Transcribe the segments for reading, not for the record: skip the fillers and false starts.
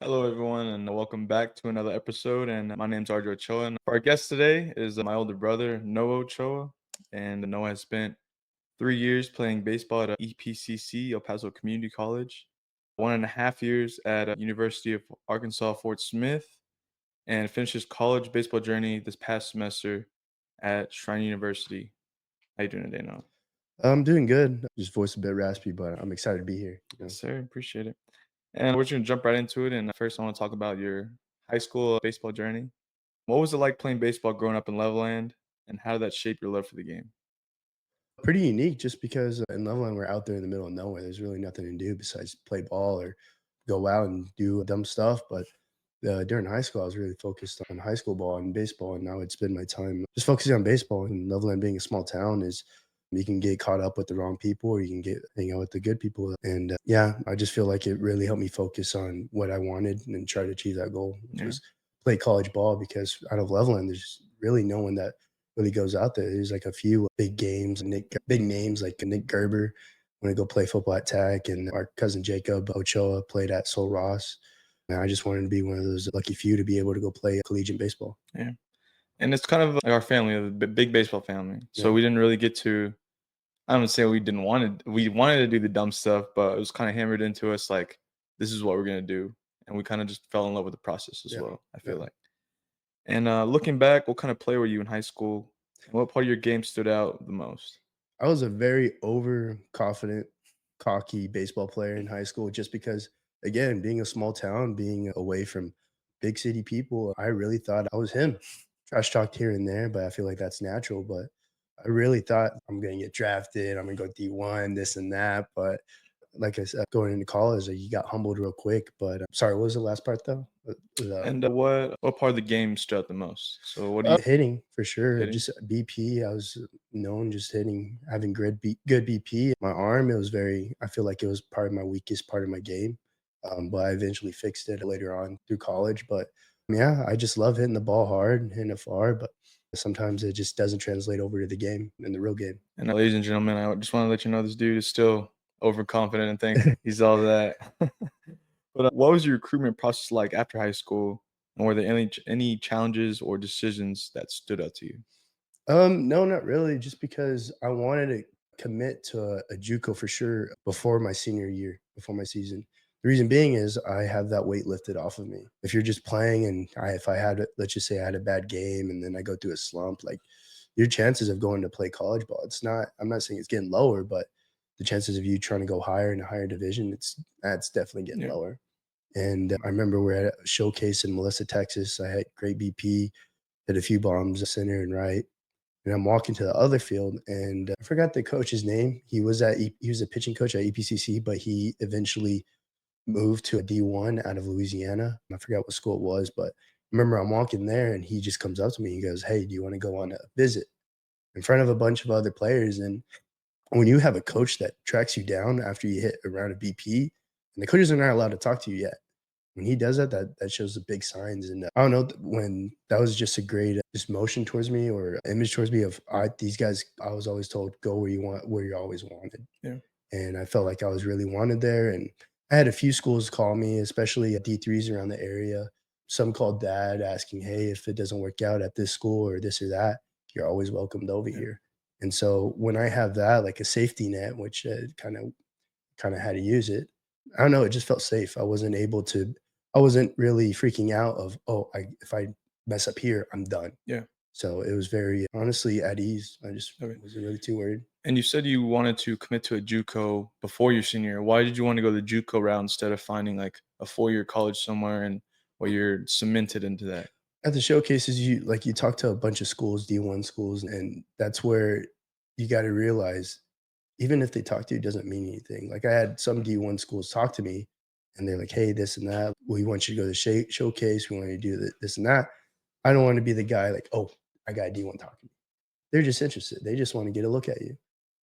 Hello, everyone, and welcome back to another episode. And my name's RJ Ochoa. And our guest today is my older brother, Noah Ochoa. And Noah has spent 3 years playing baseball at EPCC, El Paso Community College, 1.5 years at University of Arkansas Fort Smith, and finished his college baseball journey this past semester at Schreiner University. How you doing today, Noah? I'm doing good. Just voice a bit raspy, but I'm excited to be here. Yes, sir. Appreciate it. And we're just gonna jump right into it. And first, I want to talk about your high school baseball journey. What was it like playing baseball growing up in Loveland, and how did that shape your love for the game? Pretty unique just because in Loveland, we're out there in the middle of nowhere. There's really nothing to do besides play ball or go out and do dumb stuff. But during high school, I was really focused on high school ball and baseball. And now I'd spend my time just focusing on baseball. And Loveland being a small town is you can get caught up with the wrong people or you can get hang out with the good people. And yeah, I just feel like it really helped me focus on what I wanted and try to achieve that goal, which Yeah. was play college ball because out of Loveland, there's really no one that really goes out there. There's like a few big games, big names like Nick Gerber want to go play football at Tech, and our cousin Jacob Ochoa played at Sol Ross. And I just wanted to be one of those lucky few to be able to go play collegiate baseball. Yeah. And it's kind of like our family, a big baseball family. So Yeah. we didn't really get to. I don't say we didn't want to. We wanted to do the dumb stuff, but it was kind of hammered into us like this is what we're gonna do, and we kind of just fell in love with the process as Yeah. well. I feel Yeah. like. And looking back, what kind of player were you in high school? And what part of your game stood out the most? I was a very overconfident, cocky baseball player in high school just because, again, being a small town, being away from big city people, I really thought I was him. Trash talked here and there, but I feel like that's natural. But I really thought I'm going to get drafted. I'm going to go D1, this and that. But like I said, going into college, like, you got humbled real quick. But sorry, what was the last part though? And what part of the game stood out the most? So what do you Hitting for sure. hitting? Just BP. I was known just hitting, having good BP. My arm, it was very. I feel like it was probably my weakest part of my game, but I eventually fixed it later on through college. But yeah, I just love hitting the ball hard and hitting it far. But sometimes it just doesn't translate over to the game in the real game. And ladies and gentlemen, I just want to let you know this dude is still overconfident and thinks he's all that. But what was your recruitment process like after high school? And were there any challenges or decisions that stood out to you? No, not really. Just because I wanted to commit to a JUCO for sure before my senior year, before my season. The reason being is I have that weight lifted off of me. If you're just playing and if I had, let's just say I had a bad game and then I go through a slump, like your chances of going to play college ball, it's not, I'm not saying it's getting lower, but the chances of you trying to go higher in a higher division, that's definitely getting Yeah. lower. And I remember we're at a showcase in Melissa, Texas. I had great BP, hit a few bombs center and right, and I'm walking to the other field, and I forgot the coach's name. He was a pitching coach at EPCC, but he eventually moved to a D1 out of Louisiana. I forgot what school it was, but I remember I'm walking there, and he just comes up to me. He goes, "Hey, do you want to go on a visit?" In front of a bunch of other players, and when you have a coach that tracks you down after you hit a round of BP, and the coaches are not allowed to talk to you yet. When he does that, that shows the big signs, and I don't know when that was just a great just motion towards me or image towards me of these guys. I was always told go where you want, where you're always wanted, Yeah. and I felt like I was really wanted there. And I had a few schools call me, especially D3s around the area. Some called dad asking, "Hey, if it doesn't work out at this school or this or that, you're always welcomed over Yeah. here." And so when I have that, like a safety net, which kind of had to use it. I don't know, it just felt safe. I wasn't really freaking out of, "Oh, if I mess up here, I'm done." Yeah. So it was very honestly at ease. I just Okay. wasn't really too worried. And you said you wanted to commit to a JUCO before your senior year. Why did you want to go the JUCO route instead of finding like a 4 year college somewhere and where you're cemented into that? At the showcases, you talk to a bunch of schools, D1 schools, and that's where you gotta realize even if they talk to you, it doesn't mean anything. Like I had some D1 schools talk to me and they're like, "Hey, this and that. We want you to go to the showcase. We want you to do this and that." I don't want to be the guy like, "Oh, I got a D1 talking to me." They're just interested. They just want to get a look at you.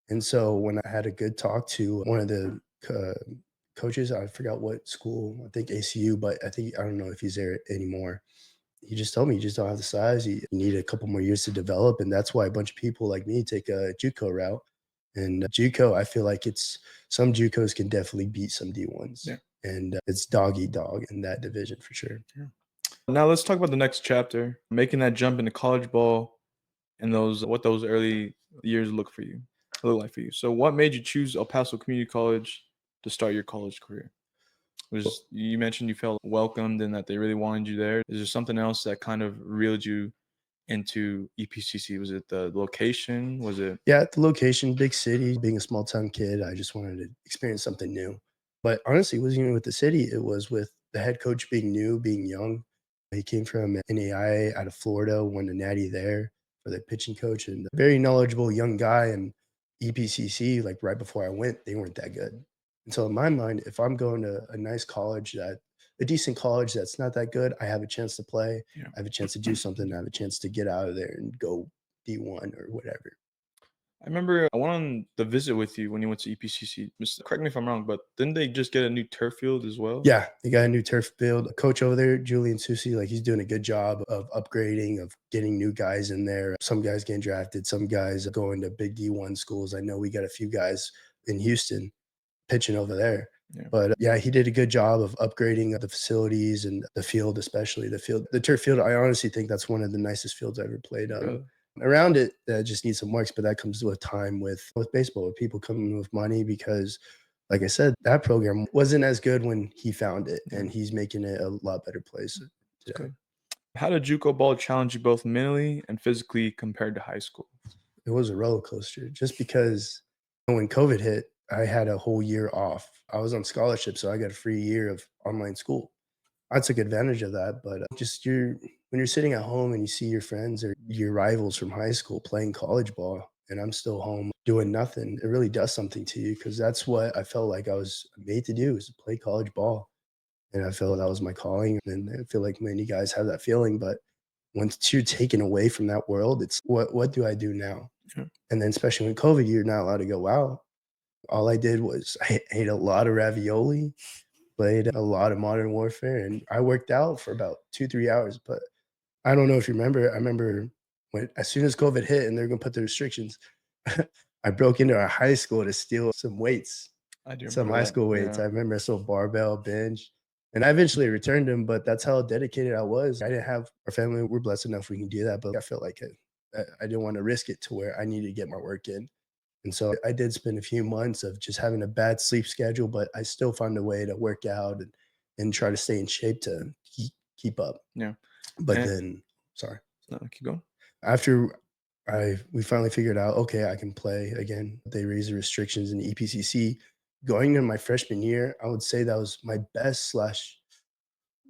And so when I had a good talk to one of the coaches, I forgot what school, I think ACU, but I don't know if he's there anymore. He just told me you just don't have the size. You need a couple more years to develop. And that's why a bunch of people like me take a JUCO route. And JUCO, I feel like some JUCOs can definitely beat some D1s. Yeah. and it's dog eat dog in that division for sure. Yeah. Now let's talk about the next chapter, making that jump into college ball and what those early years look like for you. So what made you choose El Paso Community College to start your college career? You mentioned you felt welcomed and that they really wanted you there. Is there something else that kind of reeled you into EPCC? Was it the location? Was it? Yeah, the location, big city, being a small town kid, I just wanted to experience something new. But honestly, it wasn't even with the city. It was with the head coach being new, being young. He came from NAI out of Florida, won a natty there for the pitching coach, and a very knowledgeable young guy. And EPCC, like right before I went, they weren't that good. And so in my mind, if I'm going to a nice college a decent college that's not that good, I have a chance to play. Yeah. I have a chance to do something. I have a chance to get out of there and go D1 or whatever. I remember I went on the visit with you when you went to EPCC. Correct me if I'm wrong, but didn't they just get a new turf field as well? Yeah, they got a new turf field. A coach over there, Julian Susi, like he's doing a good job of upgrading, of getting new guys in there. Some guys getting drafted, some guys going to big D1 schools. I know we got a few guys in Houston pitching over there. Yeah. But yeah, he did a good job of upgrading the facilities and the field, especially the turf field. I honestly think that's one of the nicest fields I ever played on. Really? Around it, just needs some works, but that comes with time with baseball, with people coming with money because, like I said, that program wasn't as good when he found it, and he's making it a lot better place today. Good. How did JUCO ball challenge you both mentally and physically compared to high school? It was a roller coaster just because when COVID hit, I had a whole year off. I was on scholarship, so I got a free year of online school. I took advantage of that, but just when you're sitting at home and you see your friends or your rivals from high school playing college ball, and I'm still home doing nothing, it really does something to you because that's what I felt like I was made to do is to play college ball, and I felt that was my calling. And I feel like many guys have that feeling, but once you're taken away from that world, it's what do I do now? Yeah. And then especially when COVID, you're not allowed to go out. All I did was I ate a lot of ravioli, played a lot of Modern Warfare, and I worked out for about 2, 3 hours. But I don't know if you remember. I remember when as soon as COVID hit and they're gonna put the restrictions, I broke into our high school to steal some weights, I do some remember high that. school weights. Yeah. I remember I stole barbell, bench, and I eventually returned them. But that's how dedicated I was. I didn't have our family. We're blessed enough we can do that, but I felt like I didn't want to risk it to where I needed to get my work in. And so I did spend a few months of just having a bad sleep schedule, but I still found a way to work out and try to stay in shape to keep up. Yeah. But And then, sorry, no, keep going. after we finally figured out, okay, I can play again. They raised the restrictions in the EPCC. Going into my freshman year, I would say that was my best slash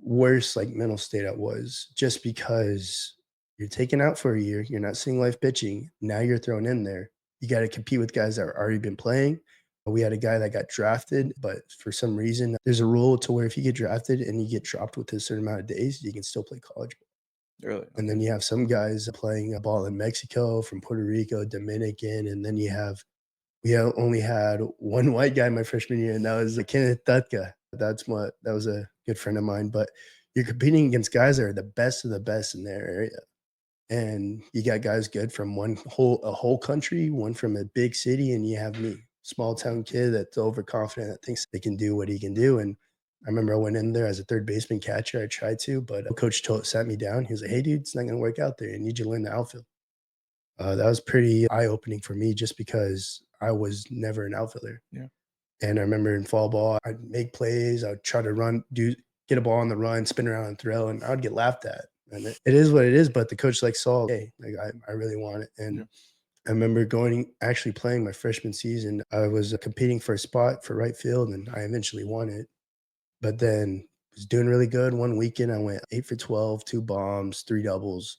worst like mental state I was just because you're taken out for a year, you're not seeing live pitching. Now you're thrown in there. You got to compete with guys that are already been playing. We had a guy that got drafted, but for some reason, there's a rule to where if you get drafted and you get dropped within a certain amount of days, you can still play college ball. Really? And then you have some guys playing a ball in Mexico, from Puerto Rico, Dominican, and then we only had one white guy my freshman year, and that was Kenneth Tutka. That was a good friend of mine. But you're competing against guys that are the best of the best in their area. And you got guys good from a whole country, one from a big city, and you have me, small town kid that's overconfident that thinks they can do what he can do. And I remember I went in there as a third baseman catcher. I tried to, but coach sat me down. He was like, "Hey, dude, it's not going to work out there. I need you to learn the outfield." That was pretty eye opening for me, just because I was never an outfielder. Yeah. And I remember in fall ball, I'd make plays. I'd try to get a ball on the run, spin around and throw, and I would get laughed at. And it is what it is. But the coach saw, hey, like I really want it. And Yeah. I remember actually playing my freshman season. I was competing for a spot for right field, and I eventually won it. But then was doing really good. One weekend, I went 8 for 12, 2 bombs, 3 doubles.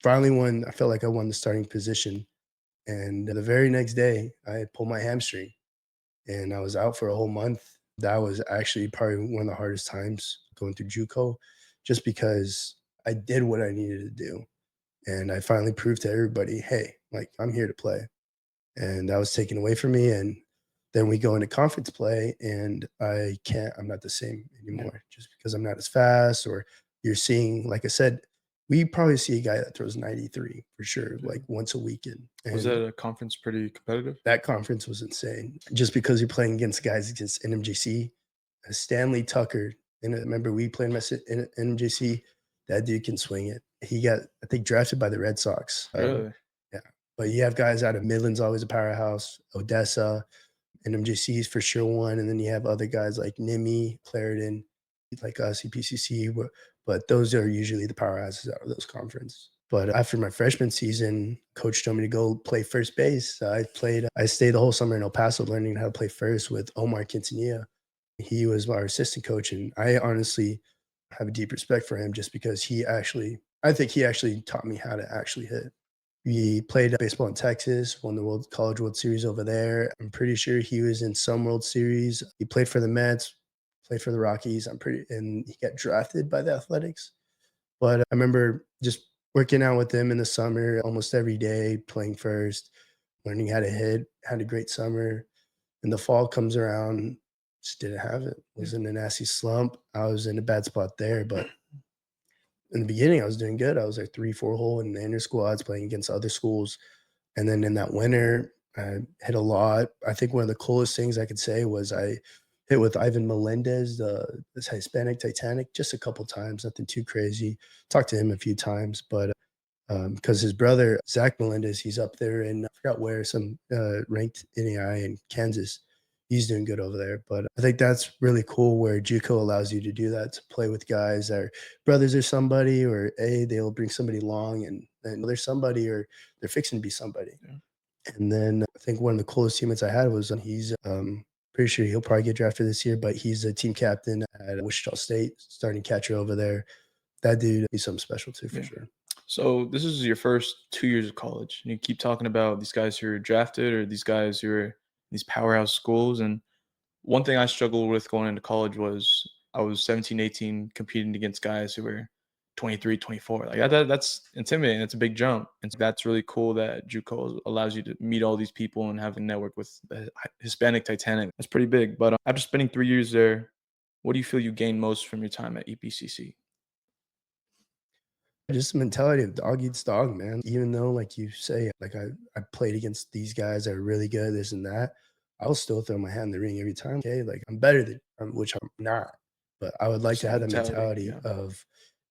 Finally won. I felt like I won the starting position. And the very next day, I had pulled my hamstring, and I was out for a whole month. That was actually probably one of the hardest times going through JUCO, just because I did what I needed to do. And I finally proved to everybody, hey, like I'm here to play. And that was taken away from me. And then we go into conference play, and I'm not the same anymore, just because I'm not as fast. Or you're seeing, like I said, we probably see a guy that throws 93 for sure, like once a weekend. Was And that a conference pretty competitive? that conference was insane, just because you're playing against guys against NMJC. Stanley Tucker. And I remember we played in MJC. That dude can swing it. He got, I think, drafted by the Red Sox. Really? Yeah. But you have guys out of Midland's always a powerhouse, Odessa, and MJC is for sure one. And then you have other guys like Nimi, Clarendon, like us, EPCC. But those are usually the powerhouses out of those conferences. But after my freshman season, coach told me to go play first base. I stayed the whole summer in El Paso learning how to play first with Omar Quintanilla. He was our assistant coach, and I honestly have a deep respect for him just because I think he actually taught me how to actually hit. We played baseball in Texas, won the College World Series over there. I'm pretty sure he was in some World Series. He played for the Mets, played for the Rockies. And he got drafted by the Athletics. But I remember just working out with him in the summer almost every day, playing first, learning how to hit, had a great summer. And the fall comes around, just didn't have it. Was in a nasty slump. I was in a bad spot there, but in the beginning, I was doing good. I was like 3, 4 hole in the inter squads playing against other schools. And then in that winter, I hit a lot. I think one of the coolest things I could say was I hit with Ivan Melendez, this Hispanic Titanic, just a couple times, nothing too crazy. Talked to him a few times, but because his brother, Zach Melendez, he's up there in, I forgot where, some ranked NAI in Kansas. He's doing good over there. But I think that's really cool where JUCO allows you to do that, to play with guys that are brothers or somebody, or they'll bring somebody along and they're somebody or they're fixing to be somebody. Yeah. And then I think one of the coolest teammates I had was he's pretty sure he'll probably get drafted this year, but he's a team captain at Wichita State, starting catcher over there. That dude, he's something special too, for sure. So this is your first 2 years of college, and you keep talking about these guys who are drafted or these guys who are these powerhouse schools. And one thing I struggled with going into college was I was 17, 18 competing against guys who were 23, 24. Like that's intimidating. It's a big jump. And so that's really cool that JUCO allows you to meet all these people and have a network with the Hispanic Titanic. That's pretty big. But after spending 3 years there, what do you feel you gained most from your time at EPCC? Just the mentality of dog eats dog, man. Even though, like you say, like I played against these guys that are really good, this and that, I'll still throw my hat in the ring every time. Okay, like I'm better than, which I'm not, but I would like to Same have the mentality. mentality of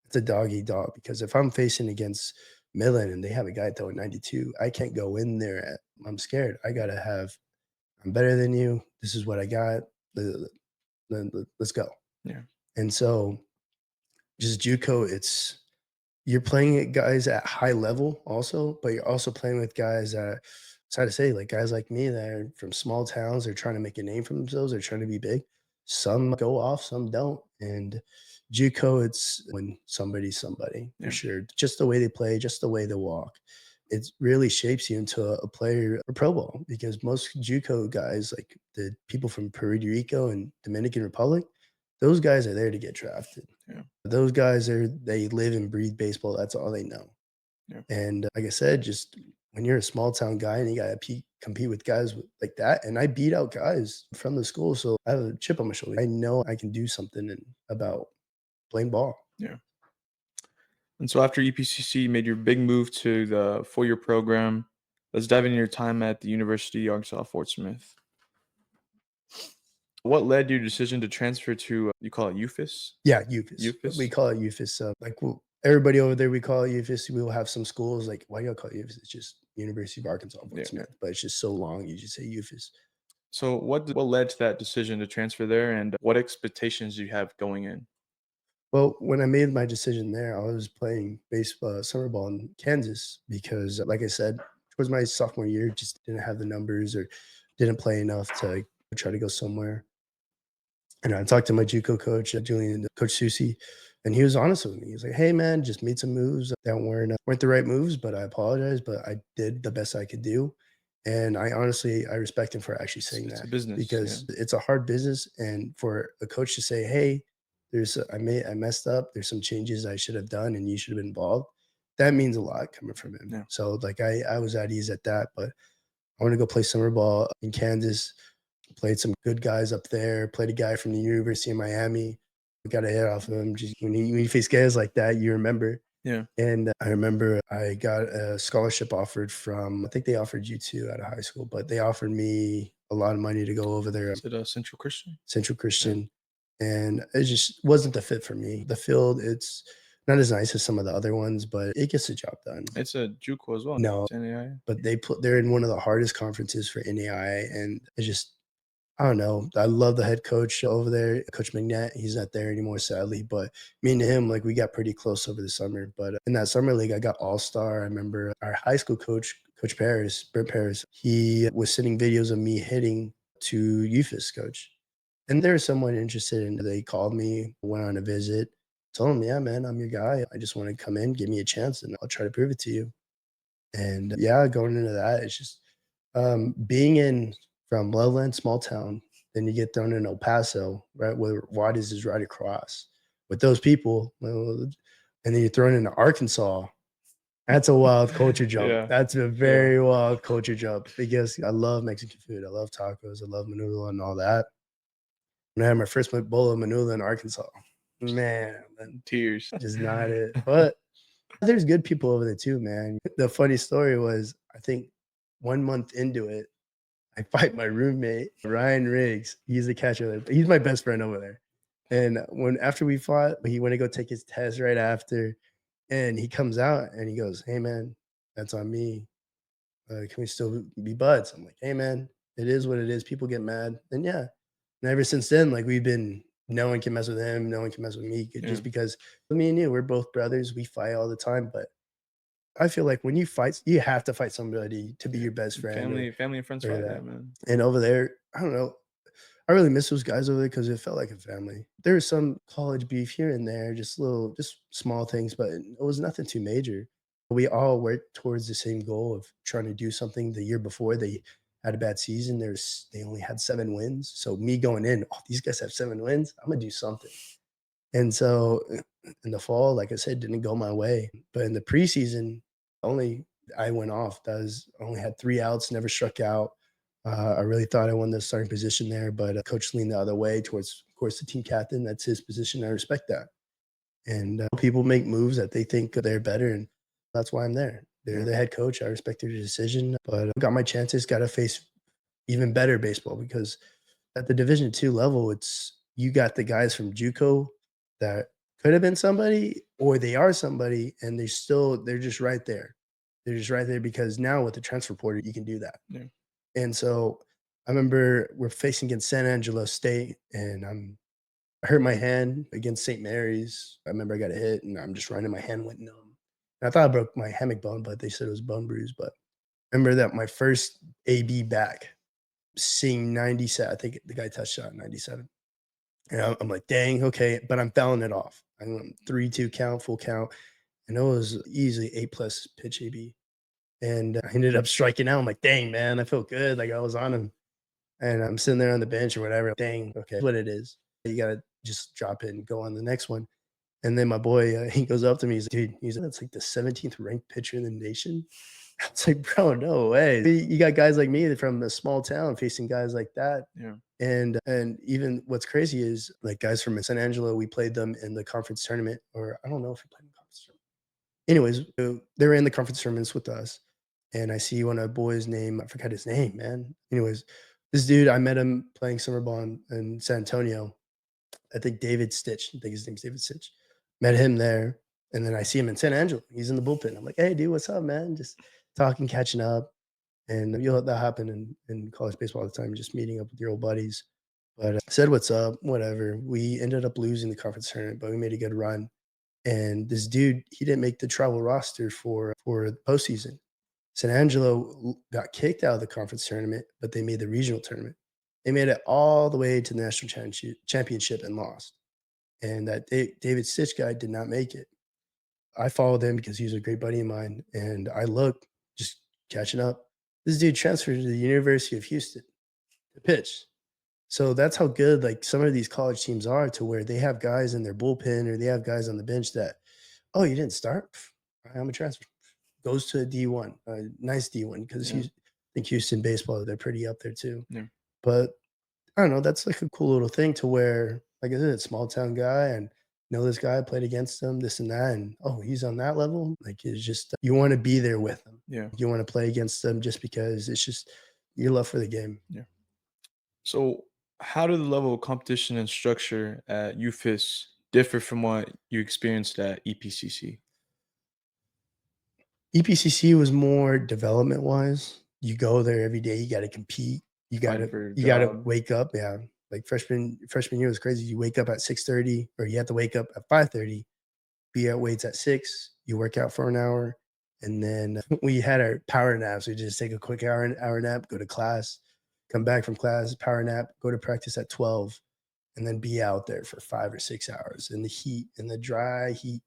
it's a dog eat dog, because if I'm facing against Midland and they have a guy throwing 92, I can't go in there. I'm scared. I gotta have. I'm better than you. This is what I got. Let's go. Yeah. And so, just JUCO, you're playing at guys at high level also, but you're also playing with guys that, it's hard to say, like guys like me that are from small towns. They're trying to make a name for themselves. They're trying to be big. Some go off, some don't. And JUCO, it's when somebody's somebody for Yeah. sure. Just the way they play, just the way they walk. It really shapes you into a player for Pro Bowl, because most JUCO guys, like the people from Puerto Rico and Dominican Republic, those guys are there to get drafted. Yeah. Those guys they live and breathe baseball. That's all they know. Yeah. And like I said, just when you're a small town guy and you got to compete with guys like that, and I beat out guys from the school, so I have a chip on my shoulder. I know I can do something about playing ball. Yeah. And so after EPCC, you made your big move to the 4-year program. Let's dive into your time at the University of Arkansas Fort Smith. What led your decision to transfer to, you call it UFAS? Yeah, UFAS. UFAS? We call it UFAS. Everybody over there, we call it UFAS. We will have some schools like, why do you call it UFAS? It's just University of Arkansas Fort Yeah. Smith, but it's just so long. You just say UFAS. So what led to that decision to transfer there, and what expectations do you have going in? Well, when I made my decision there, I was playing baseball, summer ball in Kansas, because, like I said, towards my sophomore year, just didn't have the numbers or didn't play enough to try to go somewhere. And I talked to my JUCO coach, Julian, Coach Susi, and he was honest with me. He was like, "Hey, man, just made some moves that weren't the right moves, but I apologize, but I did the best I could do." And I respect him for actually saying It's a that, business. Yeah. because it's a hard business, and for a coach to say, "Hey, I messed up. There's some changes I should have done, and you should have been involved." That means a lot coming from him. Yeah. So like I was at ease at that, but I want to go play summer ball in Kansas. Played some good guys up there. Played a guy from the University of Miami. Got a hit off of him. Just when you face guys like that, you remember. Yeah. And I remember I got a scholarship offered from, I think they offered you too out of high school, but they offered me a lot of money to go over there. Is it a Central Christian? Central Christian. and it just wasn't the fit for me. The field, it's not as nice as some of the other ones, but it gets the job done. It's a JUCO as well. No, It's NAIA. but they're in one of the hardest conferences for NAIA, and it's just I don't know. I love the head coach over there, Coach McNett. He's not there anymore, sadly. But me and him, like, we got pretty close over the summer. But in that summer league, I got all-star. I remember our high school coach, Coach Paris, Brent Paris, he was sending videos of me hitting to UFIS coach. And there was someone interested in they called me, went on a visit, told him, yeah, man, I'm your guy. I just want to come in, give me a chance, and I'll try to prove it to you. And yeah, going into that, it's just being in from Loveland, small town, then you get thrown in El Paso, right, where Juarez is right across. With those people, well, and then you're thrown into Arkansas. That's a wild culture jump. Yeah. That's a Yeah. very wild culture jump because I love Mexican food. I love tacos. I love manula and all that. When I had my first bowl of manula in Arkansas, man, Tears. just not it. But there's good people over there too, man. The funny story was, I think 1 month into it, I fight my roommate, Ryan Riggs. He's the catcher there. He's my best friend over there. And after we fought, he went to go take his test right after, and he comes out and he goes, "Hey man, that's on me. Can we still be buds?" I'm like, "Hey man, it is what it is. People get mad." And yeah. And ever since then, like we've been no one can mess with him, no one can mess with me Yeah. just because me and you, we're both brothers. We fight all the time, but I feel like when you fight, you have to fight somebody to be your best friend. Family and friends Or fight that. that, man. And over there, I don't know. I really miss those guys over there because it felt like a family. There was some college beef here and there, just small things, but it was nothing too major. We all worked towards the same goal of trying to do something. The year before they had a bad season. They only had 7 wins. So me going in, oh, these guys have 7 wins. I'm gonna do something. And so in the fall, like I said, didn't go my way. But in the preseason, only I went off. I only had 3 outs, never struck out. I really thought I won the starting position there, but coach leaned the other way towards, of course, the team captain. That's his position. I respect that. And people make moves that they think they're better, and that's why I'm there. They're the head coach. I respect their decision, but I got my chances. Got to face even better baseball because at the Division II level, it's you got the guys from JUCO that could have been somebody, or they are somebody, and they're just right there. They're just right there because now with the transfer portal, you can do that. Yeah. And so I remember we're facing against San Angelo State, and I hurt my hand against St. Mary's. I remember I got a hit, and I'm just running. My hand went numb. And I thought I broke my hammock bone, but they said it was bone bruise. But I remember that my first AB back, seeing 97. I think the guy touched shot 97. And I'm like, dang, okay, but I'm fouling it off. I went 3-2 count, full count, and it was easily 8+ pitch AB. And I ended up striking out. I'm like, dang, man, I felt good. Like I was on him. And I'm sitting there on the bench or whatever. Dang, okay, what it is. You got to just drop it and go on the next one. And then my boy, he goes up to me. He's like, dude, that's like the 17th ranked pitcher in the nation. I was like, bro, no way. You got guys like me from a small town facing guys like that. Yeah. And even what's crazy is like guys from San Angelo, we played them in the conference tournament, or I don't know if we played in the conference tournament. Anyways, they were in the conference tournaments with us. And I see one of the boys' name, I forgot his name, man. Anyways, this dude, I met him playing summer ball in San Antonio. I think David Stitch. I think his name's David Stitch. Met him there. And then I see him in San Angelo. He's in the bullpen. I'm like, hey, dude, what's up, man? Just talking, catching up. And you'll let that happen in college baseball all the time, just meeting up with your old buddies. But I said, what's up? Whatever. We ended up losing the conference tournament, but we made a good run. And this dude, he didn't make the travel roster for the postseason. San Angelo got kicked out of the conference tournament, but they made the regional tournament. They made it all the way to the national championship and lost. And that David Stitch guy did not make it. I followed him because he was a great buddy of mine. And I looked, just catching up. This dude transferred to the University of Houston to pitch. So that's how good like some of these college teams are, to where they have guys in their bullpen or they have guys on the bench that, oh, you didn't start? I'm a transfer. Goes to a D1, nice D1, because I think Houston baseball, they're pretty up there too. Yeah. But I don't know, that's like a cool little thing to where, like I said, small town guy and know this guy, played against him, this and that, and oh, he's on that level. Like it's just you want to be there with them. Yeah. You want to play against them just because it's just your love for the game. Yeah. So how did the level of competition and structure at UFIS differ from what you experienced at EPCC? EPCC was more development wise. You go there every day. You got to compete. You got Fighting to for a you got to job? wake up. Yeah, like freshman year was crazy. You wake up at 6:30, or you have to wake up at 5:30. Be at weights at 6. You work out for an hour, and then we had our power naps. We just take a quick hour nap, go to class, come back from class, power nap, go to practice at 12, and then be out there for 5 or 6 hours in the heat, in the dry heat.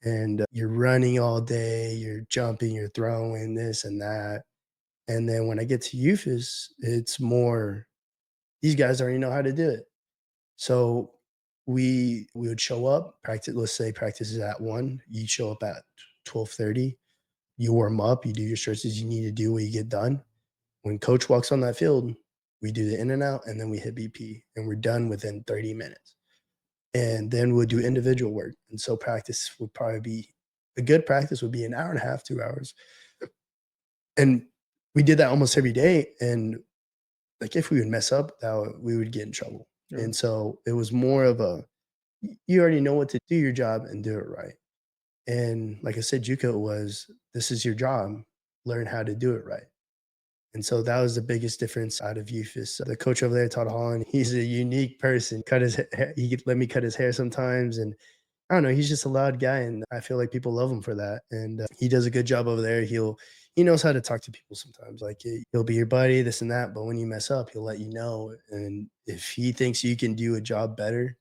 And you're running all day, you're jumping, you're throwing this and that. And then when I get to UFIS, it's more these guys already know how to do it. So we would show up, practice, let's say practice is at 1, you show up at 12:30, you warm up, you do your stretches you need to do when you get done. When coach walks on that field, we do the in and out and then we hit BP and we're done within 30 minutes. And then we'll do individual work. And so practice would probably be a good practice would be an hour and a half, 2 hours. And we did that almost every day. And like if we would mess up, we would get in trouble. Yeah. And so it was more of a you already know what to do your job and do it right. And like I said, JUCO was this is your job, learn how to do it right. And so that was the biggest difference out of youth is the coach over there, Todd Holland. He's a unique person. Cut his hair, he could let me cut his hair sometimes, and I don't know. He's just a loud guy, and I feel like people love him for that. And he does a good job over there. He knows how to talk to people sometimes. Like he'll be your buddy, this and that. But when you mess up, he'll let you know. And if he thinks you can do a job better,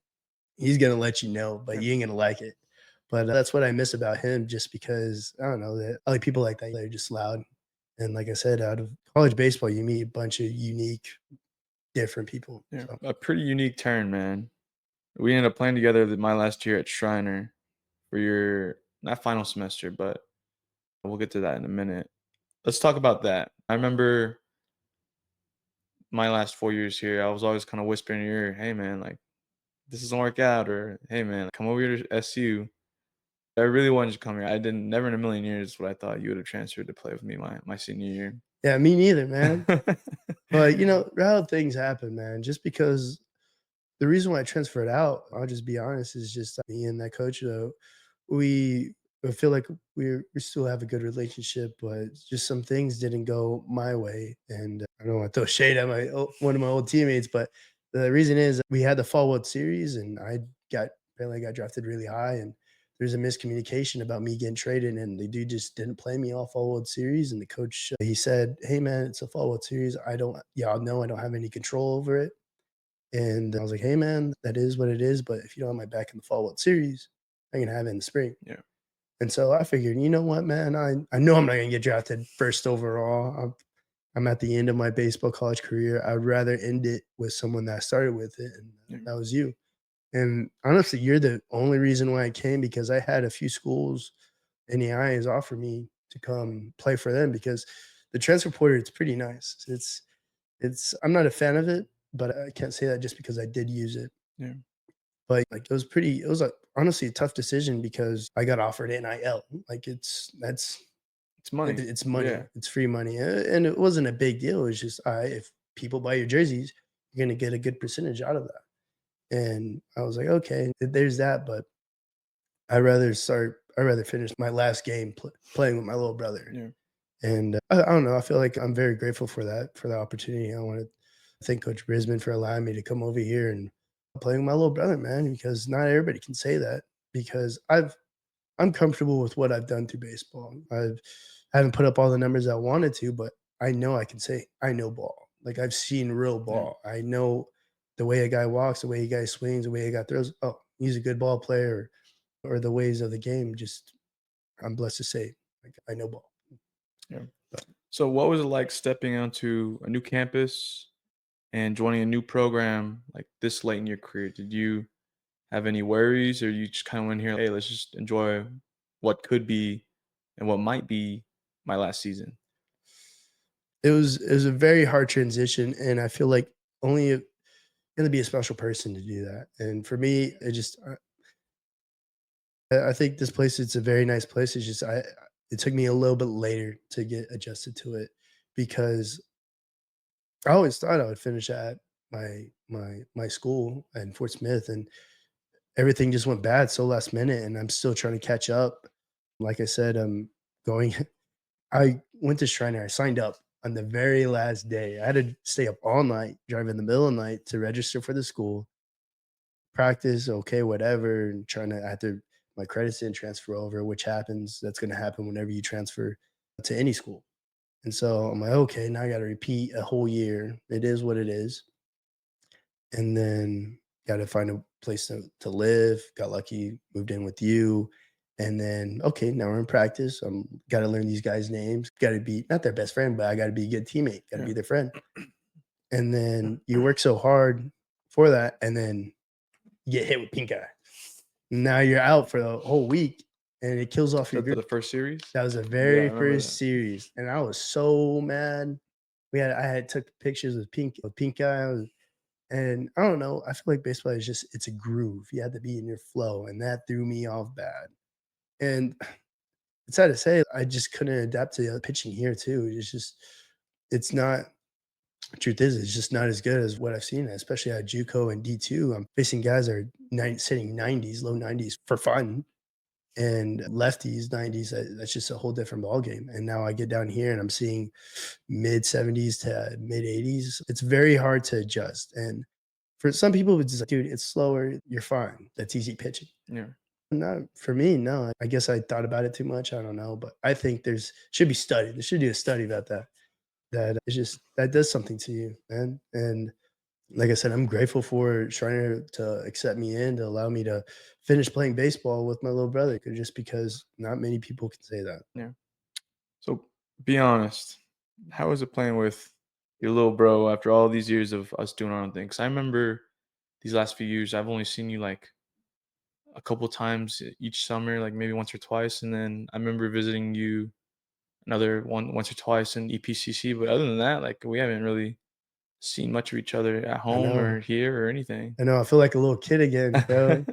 he's gonna let you know. But Yeah. you ain't gonna like it. But that's what I miss about him, just because I don't know that I like people like that. They're just loud. And like I said, out of college baseball, you meet a bunch of unique, different people. Yeah. So A pretty unique turn, man. We ended up playing together my last year at Schreiner for your not final semester, but we'll get to that in a minute. Let's talk about that. I remember my last 4 years here, I was always kind of whispering in your ear, "Hey, man, like this doesn't work out," or "Hey, man, come over here to SU." I really wanted you to come here. I didn't never in a million years would I thought you would have transferred to play with me my senior year. yeah, me neither, man. But how things happen, man. Just because the reason why I transferred out, I'll just be honest, is just me and that coach. We I feel like we still have a good relationship, but just some things didn't go my way. And I don't want to throw shade at one of my old teammates, but the reason is we had the Fall World Series, and got apparently I got drafted really high, and there's a miscommunication about me getting traded, and the dude just didn't play me all Fall World Series. And the coach he said, "Hey man, it's a Fall World Series. Y'all know I don't have any control over it." And I was like, "Hey, man, that is what it is. But if you don't have my back in the Fall World Series, I'm gonna have it in the spring." Yeah. And so I figured, you know what, man, I know I'm not gonna get drafted first overall. I'm at the end of my baseball college career. I'd rather end it with someone that started with it, and Yeah. that was you. And honestly, you're the only reason why I came because I had a few schools in the eyes offer me to come play for them because the transfer portal it's pretty nice. It's I'm not a fan of it, but I can't say that just because I did use it. Yeah. But like it was honestly a tough decision because I got offered NIL. Like It's money. it's money. Yeah. It's free money. And it wasn't a big deal. It was just if people buy your jerseys, you're gonna get a good percentage out of that. And I was like, okay, there's that, but I'd rather finish my last game playing with my little brother. Yeah. And I don't know. I feel like I'm very grateful for that opportunity. I want to thank Coach Brisbane for allowing me to come over here and play with my little brother, man, because not everybody can say that because I'm comfortable with what I've done through baseball. I haven't put up all the numbers I wanted to, but I know I can say I know ball. Like I've seen real Yeah. ball. I know the way a guy walks, the way a guy swings, the way a guy throws. Oh, he's a good ball player, or the ways of the game. Just I'm blessed to say, like I know ball. Yeah. So what was it like stepping onto a new campus and joining a new program like this late in your career? Did you have any worries or you just kind of went here, hey, let's just enjoy what could be and what might be my last season? It was a very hard transition, and I feel like only gonna be a special person to do that. And for me, it just I think this place it's a very nice place. It's just it took me a little bit later to get adjusted to it because I always thought I would finish at my school and Fort Smith, and everything just went bad so last minute, and I'm still trying to catch up. Like I said, I'm going. I went to Schreiner. I signed up on the very last day. I had to stay up all night, drive in the middle of the night to register for the school, practice, okay, whatever, and trying to after my credits didn't transfer over, which happens. That's going to happen whenever you transfer to any school. And so I'm like, okay, now I got to repeat a whole year. It is what it is. And then got to find a place to live. Got lucky, moved in with you. And then, okay, now we're in practice. Got to learn these guys' names. Got to be not their best friend, but I got to be a good teammate. Got to Yeah. be their friend. And then you work so hard for that, and then you get hit with pink eye. Now you're out for the whole week, and it kills off your Except for group. the first series. That was the Yeah, I very remember first that. series, and I was so mad. I had took pictures with pink eye, and I don't know, I feel like baseball is just it's a groove. You have to be in your flow, and that threw me off bad. And it's sad to say, I just couldn't adapt to pitching here too. It's not truth is, it's just not as good as what I've seen, especially at JUCO and D2. I'm facing guys that are sitting 90s, low 90s for fun, and lefties 90s. That's just a whole different ball game. And now I get down here and I'm seeing mid 70s to mid 80s. It's very hard to adjust. And for some people, it's just like, dude, it's slower. You're fine. That's easy pitching. Yeah. Not for me, no. I guess I thought about it too much. I don't know, but I think there's should be studied. There should be a study about that. That is just that does something to you, man. And like I said, I'm grateful for Schreiner to accept me in, to allow me to finish playing baseball with my little brother, just because not many people can say that. Yeah. So be honest, how is it playing with your little bro after all these years of us doing our own thing? 'Cause I remember these last few years, I've only seen you like a couple times each summer, like maybe once or twice, and then I remember visiting you another once or twice in EPCC. But other than that, like we haven't really seen much of each other at I home know. or here or anything. I know. I feel like a little kid again, bro.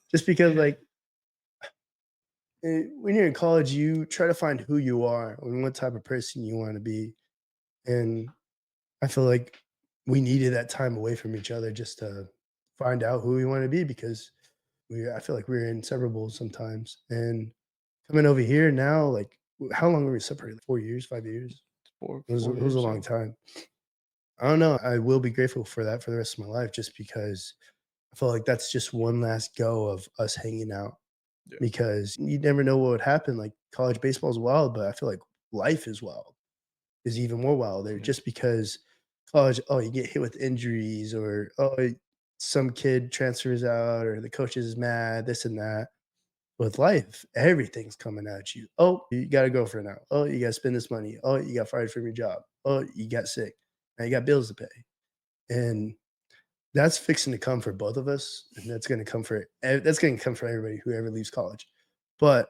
Just because, like, when you're in college, you try to find who you are and what type of person you want to be. And I feel like we needed that time away from each other just to find out who we want to be because I feel like we're inseparable sometimes. And coming over here now, like, how long were we separated? Like 4 years, 5 years? four It four was a years, long yeah. time. I don't know. I will be grateful for that for the rest of my life just because I feel like that's just one last go of us hanging out Yeah. because you never know what would happen. Like college baseball is wild, but I feel like life is wild, is even more wild there Yeah. just because college, oh, you get hit with injuries or, oh, some kid transfers out or the coach is mad, this and that. With life, everything's coming at you. Oh, you got a girlfriend now. Oh, you got to spend this money. Oh, you got fired from your job. Oh, you got sick. Now you got bills to pay. And that's fixing to come for both of us. And that's going to come for everybody who ever leaves college. But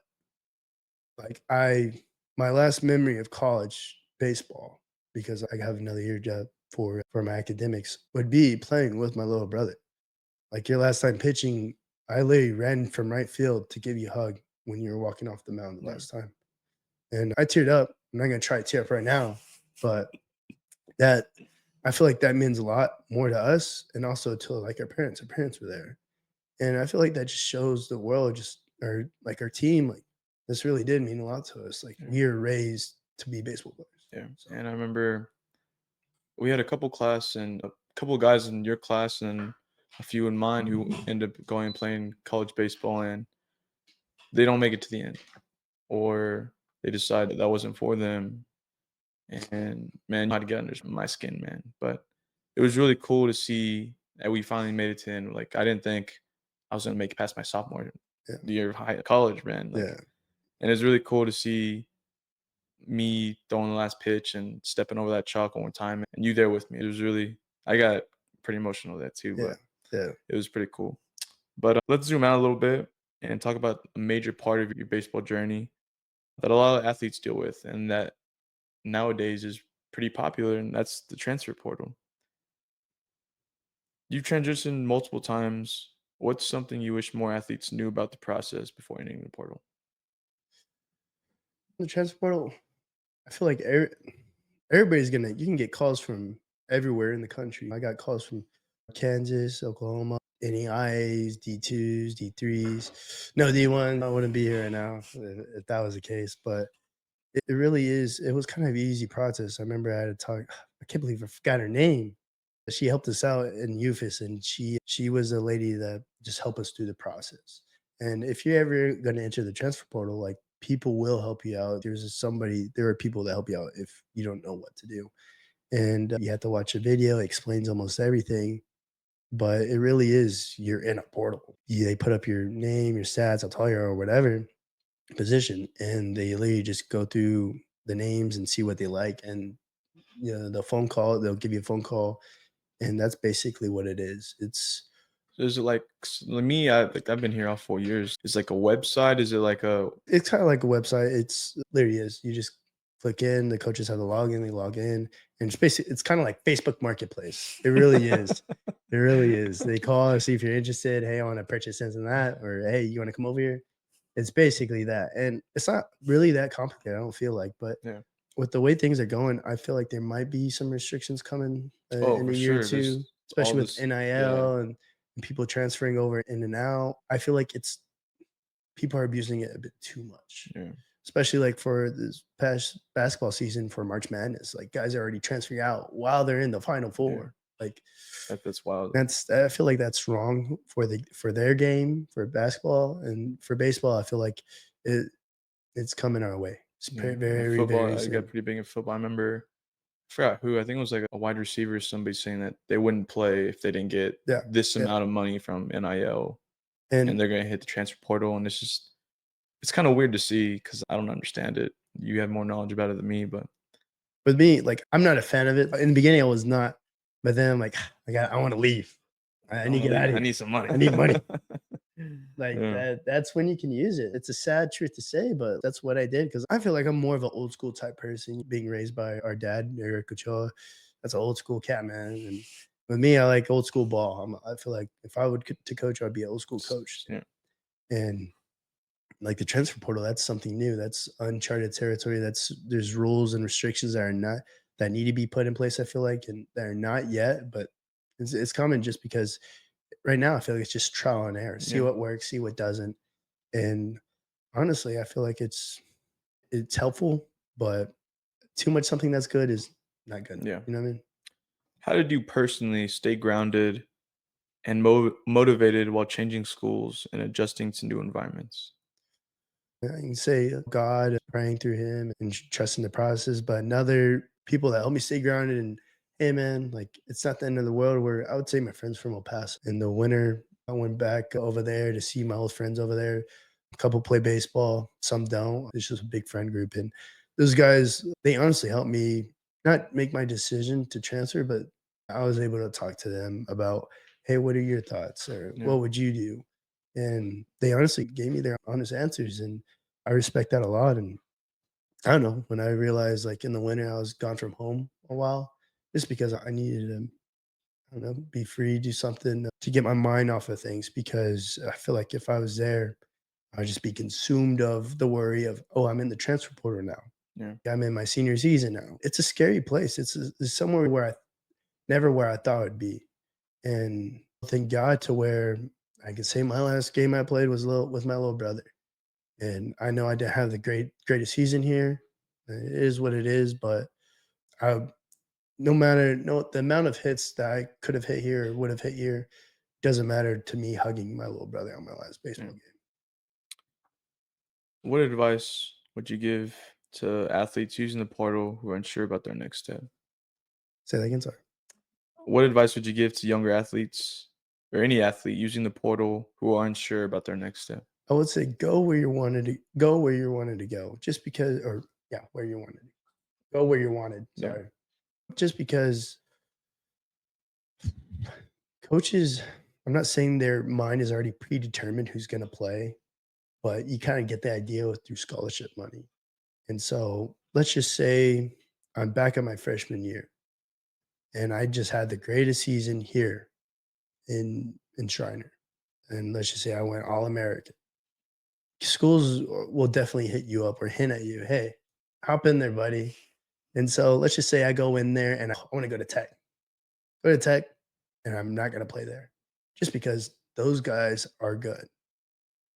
like my last memory of college baseball, because I have another year job for my academics, would be playing with my little brother. Like your last time pitching, I literally ran from right field to give you a hug when you were walking off the mound the Yeah. last time. And I teared up. I'm not gonna try to tear up right now, but that I feel like that means a lot more to us and also to like our parents. Our parents were there. And I feel like that just shows the world just or like our team, like this really did mean a lot to us. Like Yeah. we are raised to be baseball players. Yeah. So And I remember we had a couple class and a couple of guys in your class and a few in mine who end up going and playing college baseball and they don't make it to the end or they decide that wasn't for them. And man, you had to get under my skin, man. But it was really cool to see that we finally made it to the end. Like I didn't think I was gonna make it past my sophomore yeah, year of college, man. yeah, Like, and it's really cool to see me throwing the last pitch and stepping over that chalk one more time, and you there with me. It was really, I got pretty emotional there too, yeah, but yeah. it was pretty cool. But let's zoom out a little bit and talk about a major part of your baseball journey that a lot of athletes deal with, and that nowadays is pretty popular, and that's the transfer portal. You transitioned multiple times. What's something you wish more athletes knew about the process before entering the portal? The transfer portal, I feel like everybody's gonna you can get calls from everywhere in the country. I got calls from Kansas, Oklahoma, any IAs, D2s, D3s. No D1, I wouldn't be here right now if that was the case. But it really is. It was kind of an easy process. I remember I had to talk. I can't believe I forgot her name. She helped us out in UFIS, and she was a lady that just helped us through the process. And if you're ever going to enter the transfer portal, like people will help you out. There are people that help you out if you don't know what to do. And you have to watch a video. It explains almost everything, but it really is you're in a portal. They put up your name, your stats, I'll tell you, or whatever position, and they literally just go through the names and see what they like. And the phone call, they'll give you a phone call, and that's basically what it is. So is it like me? I've been here all 4 years. Is it like a website? Is it like a It's kind of like a website. It's literally is. You just click in. The coaches have the login. They log in, and it's basically it's kind of like Facebook Marketplace. It really is. It really is. They call and see if you're interested. Hey, I want to purchase this and that, or hey, you want to come over here? It's basically that, and it's not really that complicated. I don't feel like, but yeah? with the way things are going, I feel like there might be some restrictions coming Oh, in a for year or sure. There's two, all especially with this. Yeah, NIL and people transferring over in and out. I feel like it's people are abusing it a bit too much, yeah, especially like for this past basketball season for March Madness. Like guys are already transferring out while they're in the Final yeah. Four. Like That's wild. I feel like that's wrong for their game for basketball and for baseball. I feel like it it's coming our way. It's Yeah, and very football. very I got soon. pretty big in football. I remember. I forgot who. I think it was like a wide receiver. Somebody saying that they wouldn't play if they didn't get Yeah, this yeah, amount of money from NIL, and and they're gonna hit the transfer portal. And it's kind of weird to see because I don't understand it. You have more knowledge about it than me, but with me, like I'm not a fan of it. In the beginning, I was not, but then I'm like, I want to leave. I I need want to to get out leave. of I here. need some money. I need money. Like Yeah, that's when you can use it. It's a sad truth to say, but that's what I did because I feel like I'm more of an old school type person, being raised by our dad, RJ Ochoa. That's an old school cat, man. And with me, I like old school ball. I feel like if I would to coach, I'd be an old school coach. yeah, And like the transfer portal, that's something new. That's uncharted territory. There's rules and restrictions that need to be put in place. I feel like, and that are not yet, but it's coming just because right now I feel like it's just trial and error. See yeah, what works, see what doesn't. And honestly, I feel like it's helpful, but too much something that's good is not good. yeah. You know what I mean? How did you personally stay grounded and motivated while changing schools and adjusting to new environments? I can say God, praying through Him, and trusting the process. But another people that help me stay grounded and hey, man, like it's not the end of the world. Where I would say my friends from El Paso in the winter, I went back over there to see my old friends over there. A couple play baseball, some don't. It's just a big friend group, and those guys they honestly helped me not make my decision to transfer, but I was able to talk to them about, hey, what are your thoughts, or Yeah, what would you do? And they honestly gave me their honest answers, and I respect that a lot. And I don't know, when I realized like in the winter I was gone from home a while, just because I needed to, I don't know, be free, do something to get my mind off of things. Because I feel like if I was there, I'd just be consumed of the worry of, oh, I'm in the transfer portal now. yeah, I'm in my senior season now. It's a scary place. It's somewhere where I never where I thought it'd be. And thank God to where I can say my last game I played was with my little brother. And I know I didn't have the greatest season here. It is what it is, but I no matter no the amount of hits that I could have hit here or would have hit here doesn't matter to me hugging my little brother on my last yeah. baseball game. What advice would you give to athletes using the portal who are unsure about their next step? Say that again, sorry. What advice would you give to younger athletes or any athlete using the portal who are unsure about their next step? I would say go where you wanted to go. Just because or yeah, where you wanted to go where you wanted, Yeah, sorry. Just because coaches I'm not saying their mind is already predetermined who's gonna play, but you kind of get the idea through scholarship money. And so let's just say I'm back at my freshman year and I just had the greatest season here in Schreiner. And let's just say I went all American. Schools will definitely hit you up or hint at you, hey, hop in there, buddy. And so let's just say I go in there and I want to go to tech. Go to tech. and I'm not going to play there just because those guys are good.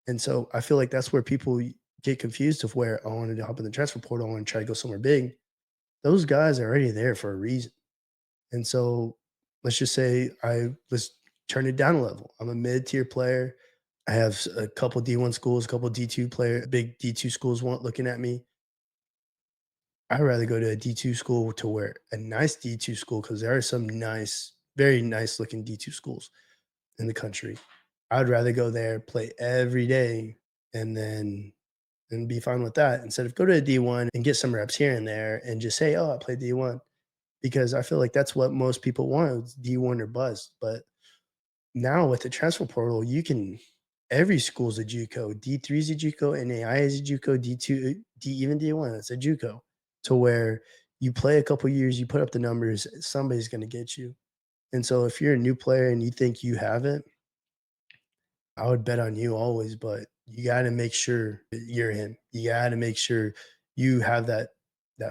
And so I feel like that's where people get confused of where I wanted to hop in the transfer portal and try to go somewhere big. Those guys are already there for a reason. And so let's just say let's turn it down a level. I'm a mid-tier player. I have a couple D1 schools, a couple D2 big D2 schools want looking at me. I'd rather go to a D2 school to where a nice D2 school, because there are some nice, very nice looking D2 schools in the country. I'd rather go there, play every day, and then and be fine with that instead of go to a D1 and get some reps here and there and just say, oh, I played D1. Because I feel like that's what most people want, is D1 or bust. But now with the transfer portal, you can every school's a JUCO. D3 is a JUCO, NAI is a JUCO, D2, even D1, it's a JUCO. To where you play a couple years, you put up the numbers, somebody's going to get you. And so if you're a new player and you think you have it, I would bet on you always, but you got to make sure that you're in. You got to make sure you have that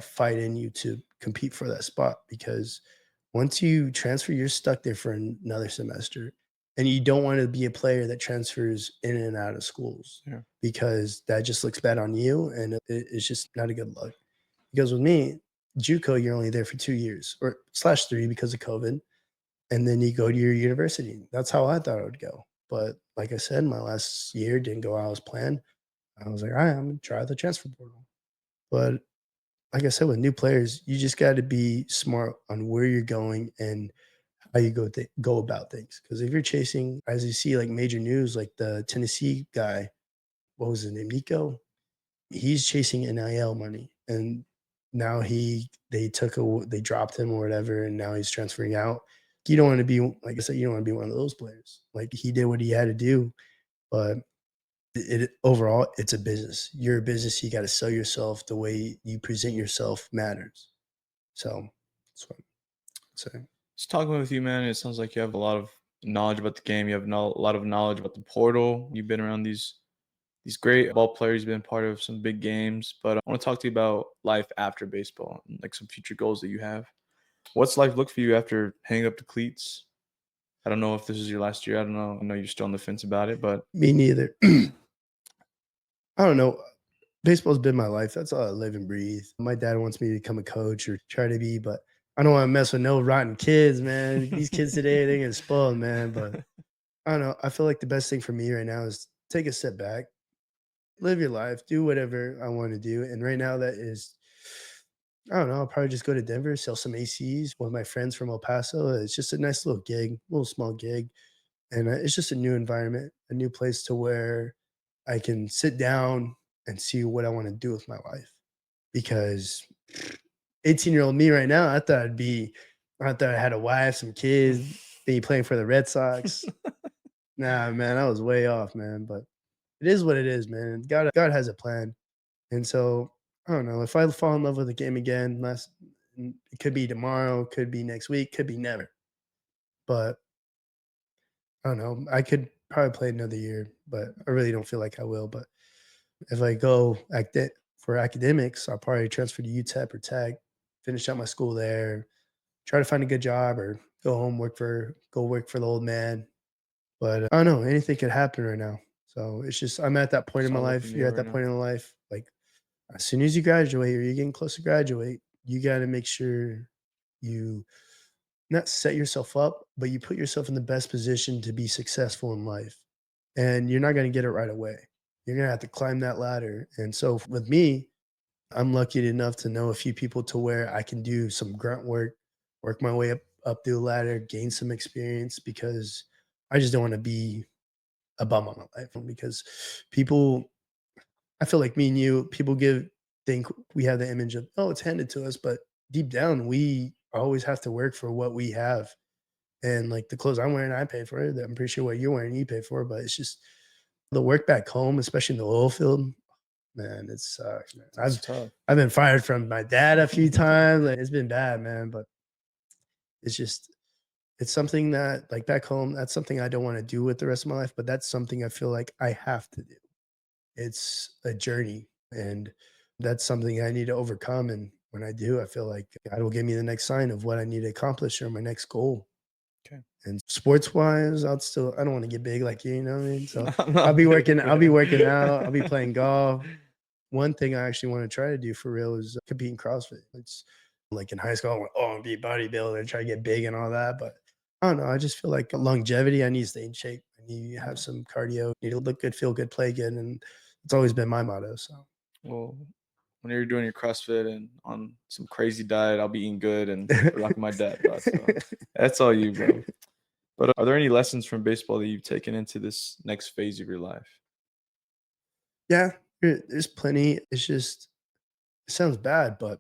fight in you to compete for that spot, because once you transfer, you're stuck there for another semester. And you don't want to be a player that transfers in and out of schools, Yeah. because that just looks bad on you, and it's just not a good look. Because with me, JUCO, you're only there for 2 years or slash three because of COVID, and then you go to your university. That's how I thought it would go. But like I said, my last year didn't go how I was planned. I was like, all right, I'm gonna try the transfer portal. But like I said, with new players, you just got to be smart on where you're going and how you go about things. Because if you're chasing, as you see, like major news, like the Tennessee guy, what was his name, Nico? He's chasing NIL money, and now they dropped him or whatever, and now he's transferring out. You don't want to be, like I said, you don't want to be one of those players. Like, he did what he had to do, but overall, it's a business. You're a business. You got to sell yourself. The way you present yourself matters. So that's what I'm saying. Just talking with you, man, it sounds like you have a lot of knowledge about the game. You have a lot of knowledge about the portal. You've been around these great ball players. You've been part of some big games. But I want to talk to you about life after baseball, and like some future goals that you have. What's life look for you after hanging up the cleats? I don't know if this is your last year. I don't know. I know you're still on the fence about it, but Me neither. I don't know. Baseball's been my life. That's all I live and breathe. My dad wants me to become a coach or try to be, but I don't want to mess with no rotten kids, man. These kids today, they get spoiled, man. But I don't know. I feel like the best thing for me right now is take a step back, live your life, do whatever I want to do. And right now, that is, I don't know. I'll probably just go to Denver, sell some ACs with my friends from El Paso. It's just a nice little gig, little small gig. And it's just a new environment, a new place to where I can sit down and see what I want to do with my life. Because 18-year-old me right now, I thought I had a wife, some kids, be playing for the Red Sox. Nah, man, I was way off, man. But it is what it is, man. God has a plan. And so I don't know. If I fall in love with the game again, it could be tomorrow, could be next week, could be never. But I don't know. I could probably play another year, but I really don't feel like I will. But if I go for academics, I'll probably transfer to UTEP or TAG, finish out my school there, try to find a good job, or go home, go work for the old man. But I don't know. Anything could happen right now. So it's just, I'm at that point it's in my all up in life. the You're air at right that now. point in life. Like, as soon as you graduate or you're getting close to graduate, you got to make sure you not set yourself up, but you put yourself in the best position to be successful in life. And you're not going to get it right away. You're going to have to climb that ladder. And so with me, I'm lucky enough to know a few people to where I can do some grunt work my way up the ladder, gain some experience, because I just don't want to be a bum on my life. Because people, I feel like me and you, people think we have the image of, oh, it's handed to us, but deep down, we always have to work for what we have. And like the clothes I'm wearing, I pay for it. I'm pretty sure what you're wearing, you pay for. But it's just the work back home, especially in the oil field. Man, it sucks, man. It's tough. I've been fired from my dad a few times. Like, it's been bad, man. But it's just it's something that, like, back home, that's something I don't want to do with the rest of my life. But that's something I feel like I have to do. It's a journey, and that's something I need to overcome. And when I do, I feel like God will give me the next sign of what I need to accomplish or my next goal. Okay. And sports-wise, I don't wanna get big like you know what I mean? So, I'm not big, I'll be working man. out, I'll be playing golf. One thing I actually wanna try to do for real is compete in CrossFit. It's like in high school, I went, "Oh, I'm be a bodybuilder and try to get big and all that," but I don't know, I just feel like longevity, I need to stay in shape. I need to have Yeah. some cardio, need to look good, feel good, play good, and it's always been my motto, so Well, when you're doing your CrossFit and on some crazy diet, I'll be eating good and rocking my dad bod. So that's all you, bro. But are there any lessons from baseball that you've taken into this next phase of your life? Yeah, there's plenty. It's just it sounds bad, but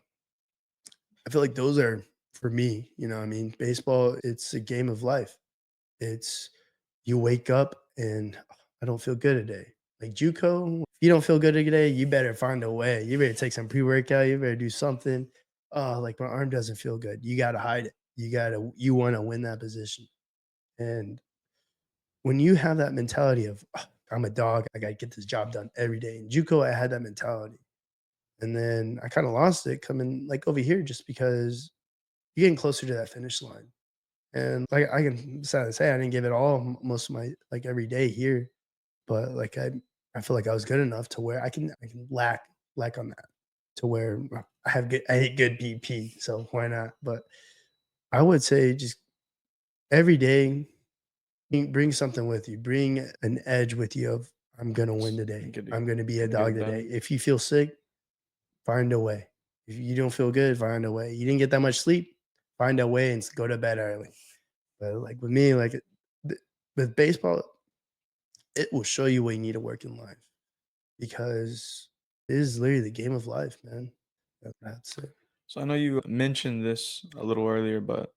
I feel like those are for me, you know what I mean? Baseball, it's a game of life. It's you wake up and "Oh, I don't feel good today." Like JUCO, if you don't feel good today, you better find a way. You better take some pre-workout, you better do something. Oh, like my arm doesn't feel good. You gotta hide it. You want to win that position. And when you have that mentality of "Oh, I'm a dog, I gotta get this job done every day. In JUCO, I had that mentality. And then I kind of lost it coming like over here just because you're getting closer to that finish line. And like I can sad to say I didn't give it all most of my like every day here, but like I feel like I was good enough to where I can lack on that to where I hit good BP, so why not? But I would say just every day bring something with you, bring an edge with you of I'm gonna win today. Get it, I'm gonna be a gonna get dog it today. done. If you feel sick, find a way. If you don't feel good, find a way. You didn't get that much sleep, find a way and go to bed early. But like with me, th- with baseball, it will show you what you need to work in life because it is literally the game of life, man. That's it. So I know you mentioned this a little earlier, but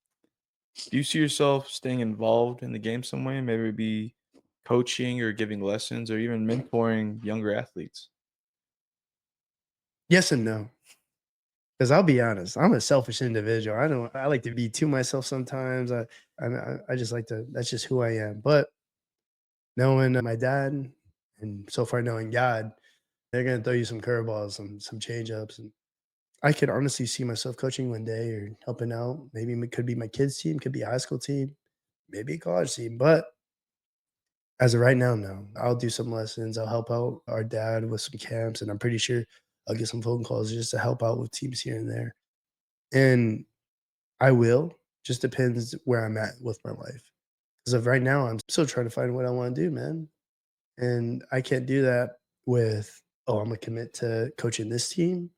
do you see yourself staying involved in the game some way? Maybe be coaching or giving lessons or even mentoring younger athletes? Yes and no. Because I'll be honest, I'm a selfish individual. I like to be to myself sometimes. I just like to. That's just who I am. But knowing my dad and so far knowing God, they're gonna throw you some curveballs, some change ups, and I could honestly see myself coaching one day or helping out. Maybe it could be my kids' team, could be a high school team, maybe a college team. But as of right now, no. I'll do some lessons. I'll help out our dad with some camps, and I'm pretty sure I'll get some phone calls just to help out with teams here and there. And I will. Just depends where I'm at with my life. Because of right now, I'm still trying to find what I want to do, man. And I can't do that with, oh, I'm gonna commit to coaching this team.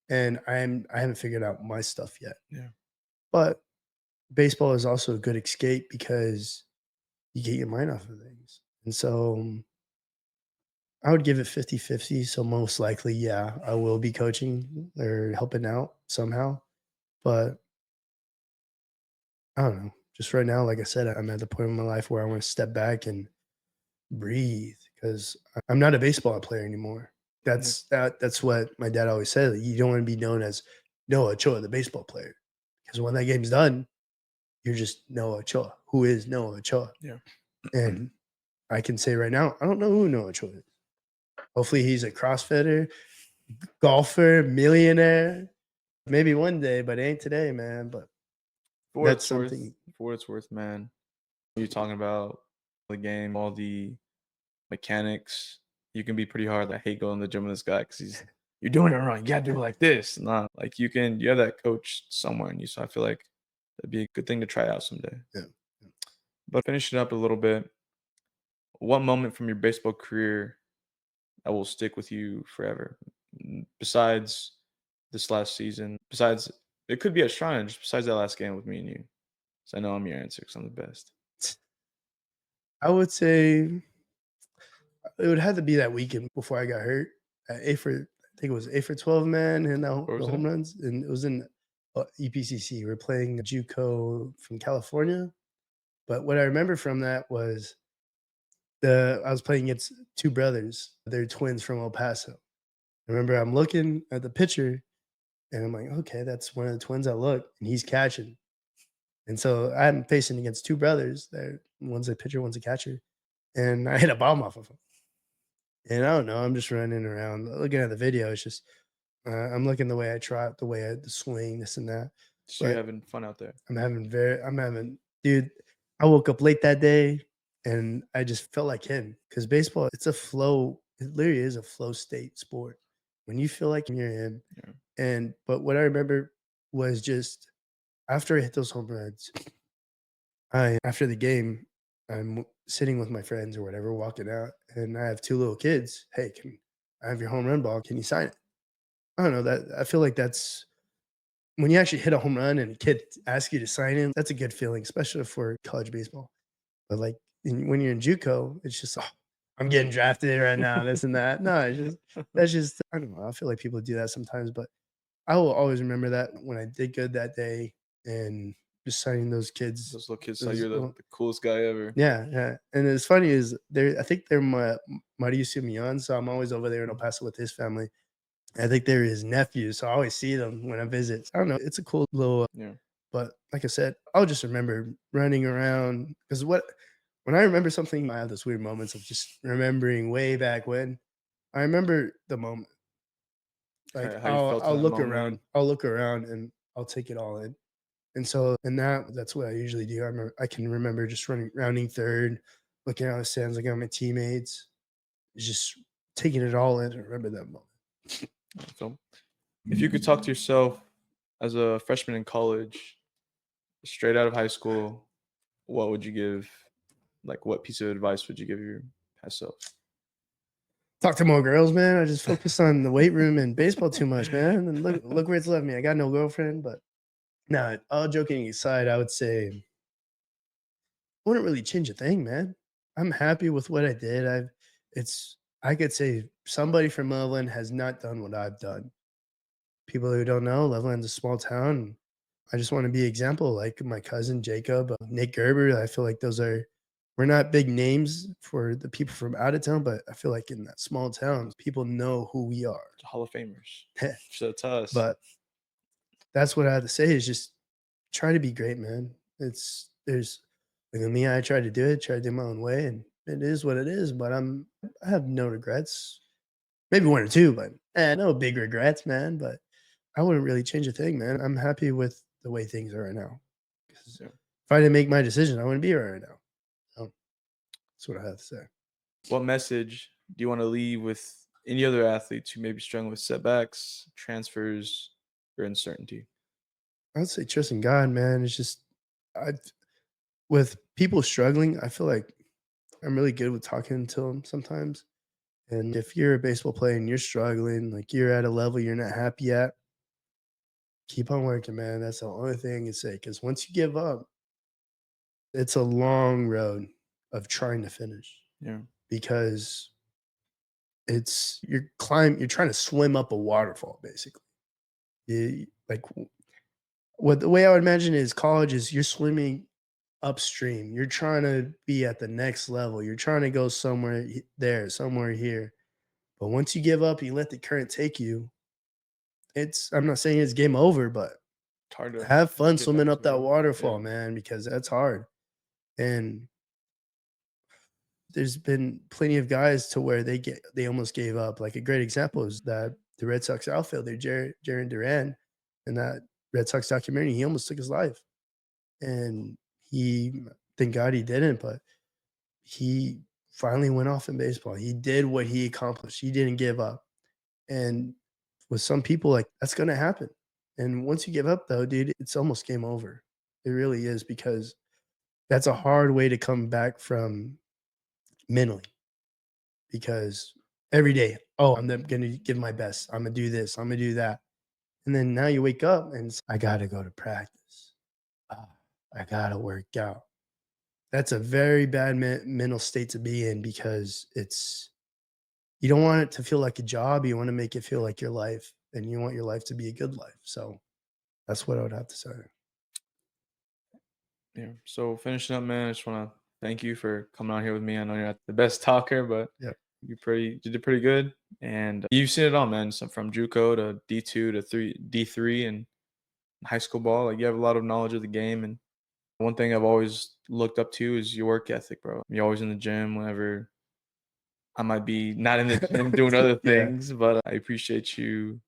And I haven't figured out my stuff yet. Yeah. But baseball is also a good escape because you get your mind off of things. And so I would give it 50-50. So most likely, yeah, I will be coaching or helping out somehow. But I don't know. Just right now, like I said, I'm at the point in my life where I want to step back and breathe because I'm not a baseball player anymore. Yeah. That's what my dad always said. You don't want to be known as Noah Ochoa, the baseball player, because when that game's done, you're just Noah Ochoa. Who is Noah Ochoa? Yeah. And I can say right now, I don't know who Noah Ochoa is. Hopefully, he's a CrossFitter, golfer, millionaire. Maybe one day, but it ain't today, man. But For what that's it's worth, something. for what it's worth, man. You're talking about the game, all the mechanics. You can be pretty hard. I hate going to the gym with this guy because you're doing it wrong. You gotta do it like this. Nah, like you have that coach somewhere in you. So I feel like that'd be a good thing to try out someday. Yeah. But finishing up a little bit, what moment from your baseball career that will stick with you forever? Besides this last season, besides it could be at Schreiner, just besides that last game with me and you. So I know I'm your answer because I'm the best. I would say it would have to be that weekend before I got hurt. At 8 for I think it was 8 for 12, man, and What the was home that? runs, and it was in EPCC. We're playing JUCO from California, but what I remember from that was the I was playing against 2 brothers. They're twins from El Paso. I remember I'm looking at the pitcher, and I'm like, "Okay, that's one of the twins I look," and he's catching. And so I'm facing against 2 brothers. One's a pitcher, one's a catcher, and I hit a bomb off of him. And I don't know, I'm just running around looking at the video. It's just I'm looking the way I trot, the way I swing, this and that. So you're But having fun out there. I'm having, dude. I woke up late that day and I just felt like him because baseball, it's a flow. It literally is a flow state sport. When you feel like you're him. Yeah. And, but what I remember was just after I hit those home runs, after the game, I'm sitting with my friends or whatever, walking out, and I have two little kids. Hey, can I have your home run ball? Can you sign it? I don't know that. I feel like that's when you actually hit a home run and a kid asks you to sign in. That's a good feeling, especially for college baseball. But like when you're in JUCO, it's just oh, I'm getting drafted right now, this and that. No, it's just that's just I don't know. I feel like people do that sometimes, but I will always remember that when I did good that day and just signing those kids. Those little kids thought Those you're little, the coolest guy ever. yeah, yeah. And it's funny is they I think they're Mario Simeon, so I'm always over there in El Paso with his family. I think they're his nephews, so I always see them when I visit. I don't know. It's a cool little, Yeah. but like I said, I'll just remember running around because when I remember something, I have this weird moments of just remembering way back when. I remember the moment. Like How you felt in I'll that look moment. around, and I'll take it all in. And so, and that's what I usually do. I can remember just rounding third, looking out the stands, looking at my teammates, just taking it all in. I remember that moment. So, if you could talk to yourself as a freshman in college, straight out of high school, what would you give? Like, what piece of advice would you give your past self? Talk to more girls, man. I just focus on the weight room and baseball too much, man. And look where it's left me. I got no girlfriend, but no, all joking aside, I would say I wouldn't really change a thing, man. I'm happy with what I did. I could say somebody from Loveland has not done what I've done. People who don't know, Loveland's a small town. I just want to be an example, like my cousin Jacob, Nick Gerber. I feel like we're not big names for the people from out of town, but I feel like in that small town, people know who we are. Hall of Famers. So it's us. But that's what I have to say is just try to be great, man. There's like with me, I try to do it, try to do my own way, and it is what it is. But I have no regrets. Maybe one or two, but no big regrets, man. But I wouldn't really change a thing, man. I'm happy with the way things are right now. 'Cause Yeah. if I didn't make my decision, I wouldn't be here right now. So that's what I have to say. What message do you want to leave with any other athletes who may be struggling with setbacks, transfers, or uncertainty? I'd say trust in God, man. It's just I with people struggling, I feel like I'm really good with talking to them sometimes. And if you're a baseball player and you're struggling, like you're at a level you're not happy at, keep on working, man. That's the only thing I can say. Because once you give up, it's a long road of trying to finish Yeah. because you're trying to swim up a waterfall, basically. Like what the way I would imagine is college is you're swimming upstream. You're trying to be at the next level. You're trying to go somewhere there, somewhere here. But once you give up, you let the current take you. I'm not saying it's game over, but It's hard to have fun get back swimming up to that it. waterfall, Yeah. man, because that's hard. And there's been plenty of guys to where they almost gave up. Like a great example is that the Red Sox outfielder, Jaron Duran, in that Red Sox documentary, he almost took his life. And thank God he didn't, but he finally went off in baseball. He did what he accomplished. He didn't give up. And with some people, like that's gonna happen. And once you give up though, dude, it's almost game over. It really is because that's a hard way to come back from mentally because every day, oh, I'm gonna give my best. I'm gonna do this, I'm gonna do that. And then now you wake up and I gotta go to practice. Ah, I gotta work out. That's a very bad mental state to be in because you don't want it to feel like a job. You want to make it feel like your life and you want your life to be a good life. So that's what I would have to say. Yeah. So finishing up, man, I just want to thank you for coming on here with me. I know you're not the best talker, but Yeah. you did pretty good, and you've seen it all, man. So from JUCO to D2 to D3 and high school ball, like you have a lot of knowledge of the game. And one thing I've always looked up to is your work ethic, bro. You're always in the gym whenever I might be not in the gym doing other Yeah. things, but I appreciate you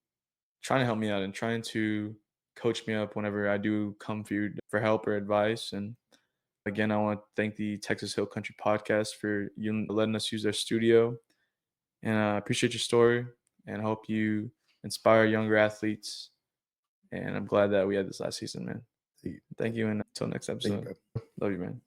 trying to help me out and trying to coach me up whenever I do come for you for help or advice. And Again, I want to thank the Texas Hill Country Podcast for you letting us use their studio. And I appreciate your story and hope you inspire younger athletes. And I'm glad that we had this last season, man. Thank you. Thank you. And until next Thank you, episode, bro. love you, man.